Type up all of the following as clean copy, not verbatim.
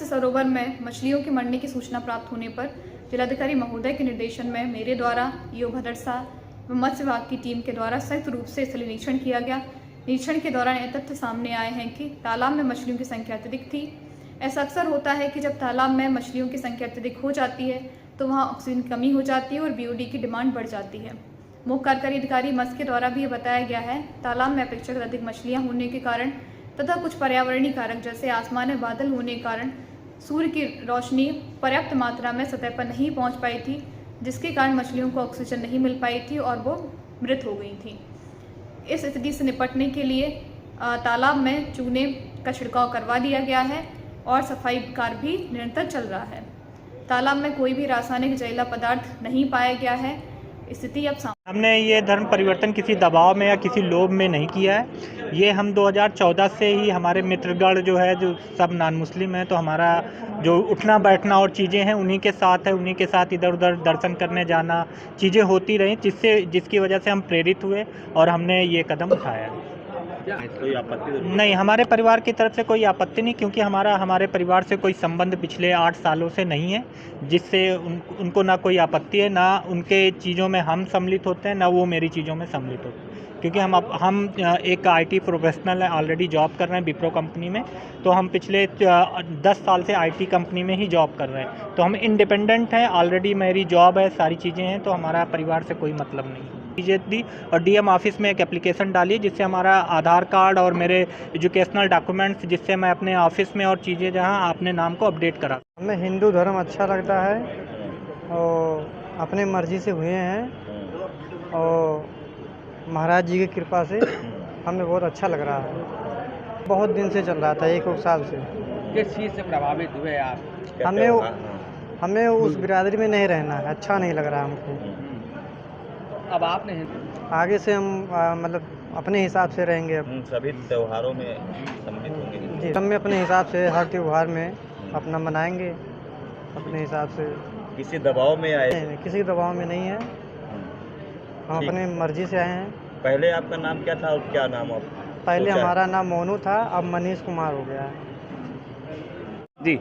मत्स्य सरोवर में मछलियों के मरने की सूचना प्राप्त होने पर जिलाधिकारी महोदय के निर्देशन में मेरे द्वारा ईओ भदरसा व मत्स्य विभाग की टीम के द्वारा संयुक्त रूप से स्थलीय निरीक्षण किया गया। निरीक्षण के दौरान ये तथ्य सामने आए हैं कि तालाब में मछलियों की संख्या अत्यधिक थी। ऐसा अक्सर होता है कि जब तालाब में मछलियों की संख्या अत्यधिक हो जाती है तो वहाँ ऑक्सीजन की कमी हो जाती है और बीओडी की डिमांड बढ़ जाती है। मुख्य कार्यकारी अधिकारी मत्स्य के द्वारा भी ये बताया गया है, तालाब में अपेक्षाकृत अधिक मछलियाँ होने के कारण तथा कुछ पर्यावरणीय कारक जैसे आसमान में बादल होने के कारण सूर्य की रोशनी पर्याप्त मात्रा में सतह पर नहीं पहुंच पाई थी, जिसके कारण मछलियों को ऑक्सीजन नहीं मिल पाई थी और वो मृत हो गई थी। इस स्थिति से निपटने के लिए तालाब में चूने का छिड़काव करवा दिया गया है और सफाई कार्य भी निरंतर चल रहा है। तालाब में कोई भी रासायनिक जहरीला पदार्थ नहीं पाया गया है। स्थिति अब हमने ये धर्म परिवर्तन किसी दबाव में या किसी लोभ में नहीं किया है। ये हम 2014 से ही हमारे मित्रगण जो है जो सब नॉन मुस्लिम हैं, तो हमारा जो उठना बैठना और चीज़ें हैं उन्हीं के साथ है। उन्हीं के साथ इधर उधर दर्शन करने जाना चीज़ें होती रहीं, जिसकी वजह से हम प्रेरित हुए और हमने ये कदम उठाया। कोई आपत्ति नहीं, हमारे परिवार की तरफ से कोई आपत्ति नहीं, क्योंकि हमारे परिवार से कोई संबंध पिछले 8 सालों से नहीं है, जिससे उनको ना कोई आपत्ति है, ना उनके चीज़ों में हम सम्मिलित होते हैं, ना वो मेरी चीज़ों में सम्मिलित होते हैं। क्योंकि हम एक आईटी प्रोफेशनल है, ऑलरेडी जॉब कर रहे हैं विप्रो कंपनी में, तो हम पिछले 10 साल से आईटी कंपनी में ही जॉब कर रहे हैं, तो हम इंडिपेंडेंट हैं। ऑलरेडी मेरी जॉब है, सारी चीज़ें हैं, तो हमारा परिवार से कोई मतलब नहीं। दी और डीएम ऑफिस में एक एप्लीकेशन डाली जिससे हमारा आधार कार्ड और मेरे एजुकेशनल डॉक्यूमेंट्स, जिससे मैं अपने ऑफिस में और चीज़ें जहां अपने नाम को अपडेट करा। हमें हिंदू धर्म अच्छा लगता है और अपने मर्जी से हुए हैं और महाराज जी की कृपा से हमें बहुत अच्छा लग रहा है। बहुत दिन से चल रहा था, 1 साल से। किस चीज़ से प्रभावित हुए आप? हमें उस बिरादरी में नहीं रहना है, अच्छा नहीं लग रहा हमको। अब आपने आगे से हम मतलब अपने हिसाब से रहेंगे। अब सभी त्योहारों में सम्मिलित होंगे जी, हम अपने हिसाब से हर त्यौहार में अपना मनाएंगे अपने हिसाब से। किसी दबाव में आए? नहीं, किसी दबाव में नहीं है, हम अपने मर्जी से आए हैं। पहले आपका नाम क्या था और क्या नाम आप? पहले हमारा नाम मोनू था, अब मनीष कुमार हो गया है। जी,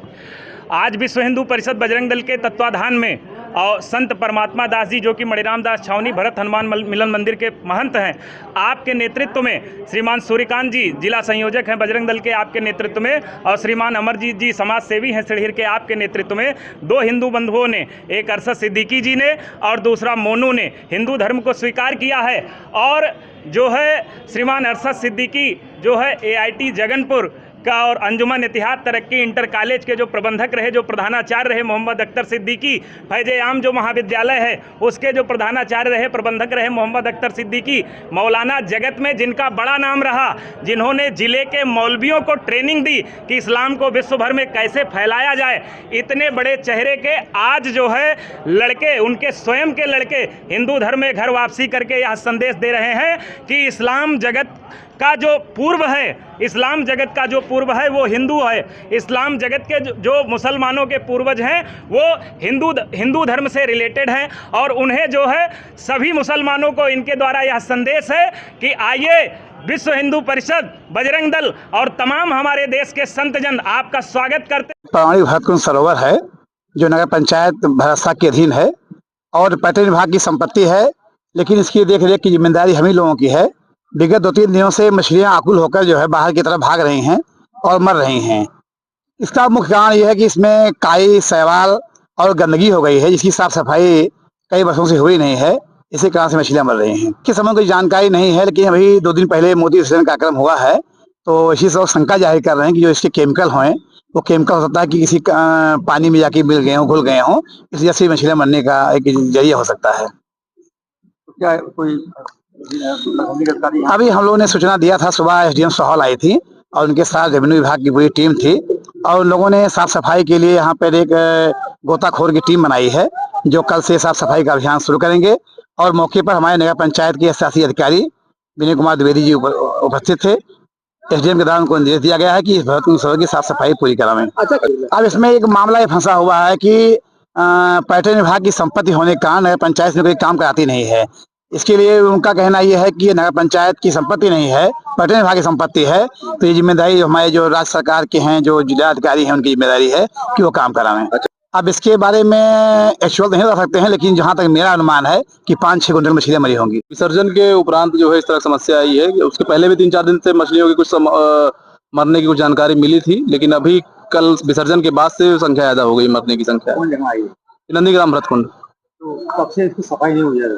आज विश्व हिंदू परिषद बजरंग दल के तत्वाधान में और संत परमात्मा दास जी जो कि मणिराम दास छावनी भरत हनुमान मिलन मंदिर के महंत हैं, आपके नेतृत्व में श्रीमान सूर्यकांत जी जिला संयोजक हैं बजरंग दल के, आपके नेतृत्व में, और श्रीमान अमरजीत जी समाज सेवी हैं सिड़हिर के, आपके नेतृत्व में 2 हिंदू बंधुओं ने, एक अरशद सिद्दीकी जी ने और दूसरा मोनू ने हिंदू धर्म को स्वीकार किया है। और जो है श्रीमान अरशद सिद्दीकी जो है AIT जगनपुर का और अंजुमन इतिहाद तरक्की इंटर कॉलेज के जो प्रबंधक रहे, जो प्रधानाचार्य रहे, मोहम्मद अख्तर सिद्दीकी, फैज़ आम जो महाविद्यालय है उसके जो प्रधानाचार्य रहे, प्रबंधक रहे मोहम्मद अख्तर सिद्दीकी, मौलाना जगत में जिनका बड़ा नाम रहा, जिन्होंने ज़िले के मौलवियों को ट्रेनिंग दी कि इस्लाम को विश्व भर में कैसे फैलाया जाए, इतने बड़े चेहरे के आज जो है लड़के, उनके स्वयं के लड़के हिंदू धर्म में घर वापसी करके यह संदेश दे रहे हैं कि इस्लाम जगत का जो पूर्व है, इस्लाम जगत का जो पूर्व है वो हिंदू है। इस्लाम जगत के जो मुसलमानों के पूर्वज हैं वो हिंदू धर्म से रिलेटेड हैं, और उन्हें जो है सभी मुसलमानों को इनके द्वारा यह संदेश है कि आइए विश्व हिंदू परिषद बजरंग दल और तमाम हमारे देश के संतजन आपका स्वागत करते हैं। पौराणिक भरतकुंड सरोवर है जो नगर पंचायत भरसा के अधीन है और पर्यटन विभाग की संपत्ति है, लेकिन इसकी देख रेख की जिम्मेदारी हम ही लोगों की है। विगत 2-3 दिनों से मछलियां आकुल होकर जो है बाहर की तरफ भाग रही हैं और मर रही हैं। इसका मुख्य कारण यह है कि इसमें काई, शैवाल और गंदगी हो गई है, जिसकी साफ सफाई कई वर्षों से हुई नहीं है। इसी कारण से मछलियां मर रही हैं। किस समय कोई जानकारी नहीं है, लेकिन अभी 2 दिन पहले मोदी विसर्जन कार्यक्रम हुआ है, तो इसी से शंका जाहिर कर रहे हैं कि जो इसके केमिकल हैं वो केमिकल हो सकता है कि किसी पानी में जाके मिल गए हों, घुल गए हों, इस वजह से मछलियां मरने का एक जरिया हो सकता है। क्या कोई अभी हम लोगों ने सूचना दिया था, सुबह SDM सोहल आई थी और उनके साथ रेवेन्यू विभाग की पूरी टीम थी, और उन लोगों ने साफ सफाई के लिए यहाँ पर एक गोताखोर की टीम बनाई है जो कल से साफ सफाई का अभियान शुरू करेंगे। और मौके पर हमारे नगर पंचायत के शासी अधिकारी विनय कुमार द्विवेदी जी उपस्थित थे। SDM के द्वारा उनको निर्देश दिया गया है कि इस भरतकुंड सरोवर की साफ सफाई पूरी करावें। अब इसमें एक मामला ये फंसा हुआ है कि पर्यटन विभाग की संपत्ति होने के कारण नगर पंचायत में कोई काम कराती नहीं है। इसके लिए उनका कहना ये है कि ये नगर पंचायत की संपत्ति नहीं है, पर्यटन विभाग की संपत्ति है। तो ये जिम्मेदारी हमारे जो राज्य सरकार के हैं, जो जिलाधिकारी हैं, उनकी जिम्मेदारी है कि वो काम करावें। अब इसके बारे में एक्चुअल नहीं बता सकते हैं, लेकिन जहाँ तक मेरा अनुमान है कि 5-6 कुंटल मछलियाँ मरी होंगी। विसर्जन के उपरांत जो है इस तरह समस्या आई है। उसके पहले भी 3-4 दिन से मछलियों की कुछ मरने की कुछ जानकारी मिली थी, लेकिन अभी कल विसर्जन के बाद से संख्या ज्यादा हो गई, मरने की संख्या। नंदीग्राम भरतकुंड। कब से इसकी सफाई नहीं हुई है?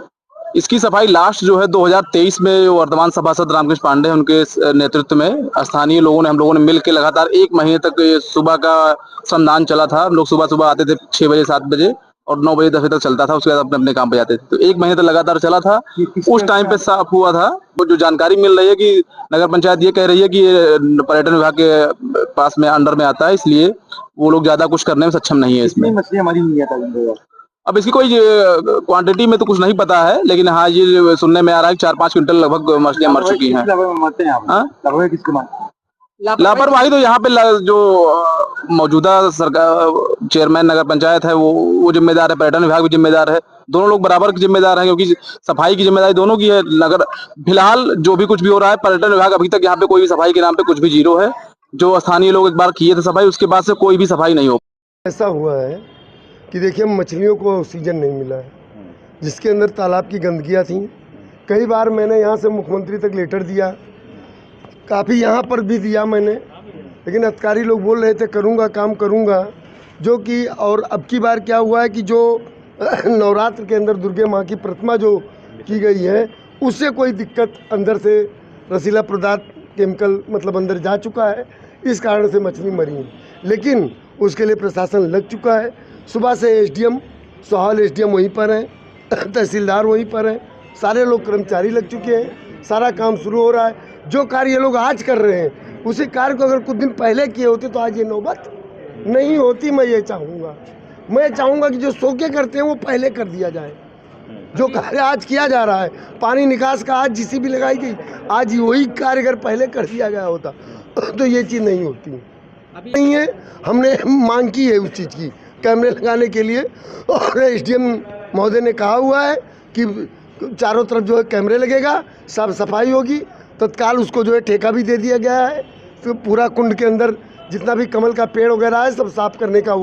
इसकी सफाई लास्ट जो है 2023 में वर्तमान सभासद रामकृष्ण पांडे उनके नेतृत्व में स्थानीय लोगों ने, हम लोगों ने मिल के लगातार 1 महीने तक सुबह का श्रमदान चला था। हम लोग सुबह आते थे 6 बजे 7 बजे और 9 बजे 10 बजे तक चलता था। उसके बाद अपने अपने काम पे जाते थे। तो 1 महीने तक लगातार चला था। उस टाइम पे साफ हुआ था। वो जो जानकारी मिल रही है कि नगर पंचायत ये कह रही है कि ये पर्यटन विभाग के पास में अंडर में आता है, इसलिए वो लोग ज्यादा कुछ करने में सक्षम नहीं है इसमें। मछलियाँ मरी हुई है? अब इसकी कोई क्वांटिटी में तो कुछ नहीं पता है, लेकिन हाँ ये सुनने में आ रहा है कि 4-5 क्विंटल लगभग मछलियां मर चुकी हैं। लापरवाही तो यहाँ पे जो मौजूदा सरकार चेयरमैन नगर पंचायत है वो जिम्मेदार है, पर्यटन विभाग भी जिम्मेदार है। दोनों लोग बराबर के जिम्मेदार हैं, क्योंकि सफाई की जिम्मेदारी दोनों की है। नगर फिलहाल जो भी कुछ भी हो रहा है, पर्यटन विभाग अभी तक यहाँ पे कोई भी सफाई के नाम पे कुछ भी जीरो है। जो स्थानीय लोग एक बार किए थे सफाई, उसके बाद से कोई भी सफाई नहीं हो। ऐसा हुआ है कि देखिए मछलियों को ऑक्सीजन नहीं मिला है, जिसके अंदर तालाब की गंदगियाँ थी। कई बार मैंने यहाँ से मुख्यमंत्री तक लेटर दिया, काफ़ी यहाँ पर भी दिया मैंने, लेकिन अधिकारी लोग बोल रहे थे करूँगा, काम करूँगा। जो कि और अब की बार क्या हुआ है कि जो नवरात्र के अंदर दुर्गे माँ की प्रतिमा जो की गई है, उससे कोई दिक्कत अंदर से रसीला पदार्थ केमिकल मतलब अंदर जा चुका है, इस कारण से मछली मरी है। लेकिन उसके लिए प्रशासन लग चुका है। सुबह से एसडीएम सोहाल एसडीएम वहीं पर हैं, तहसीलदार वहीं पर हैं, सारे लोग कर्मचारी लग चुके हैं, सारा काम शुरू हो रहा है। जो कार्य ये लोग आज कर रहे हैं, उसी कार्य को अगर कुछ दिन पहले किए होते तो आज ये नौबत नहीं होती। मैं ये चाहूँगा कि जो सो के करते हैं वो पहले कर दिया जाए। जो कार्य आज किया जा रहा है, पानी निकास का आज जीसीबी लगाई गई, आज वही कार्य अगर पहले कर दिया गया होता तो ये चीज़ नहीं होती नहीं है। हमने मांग की है उस चीज़ की, कैमरे लगाने के लिए, और एसडीएम महोदय ने कहा हुआ है कि चारों तरफ जो है कैमरे लगेगा, साफ सफाई होगी। तत्काल उसको जो है ठेका भी दे दिया गया है। तो पूरा कुंड के अंदर जितना भी कमल का पेड़ वगैरह है सब साफ करने का वो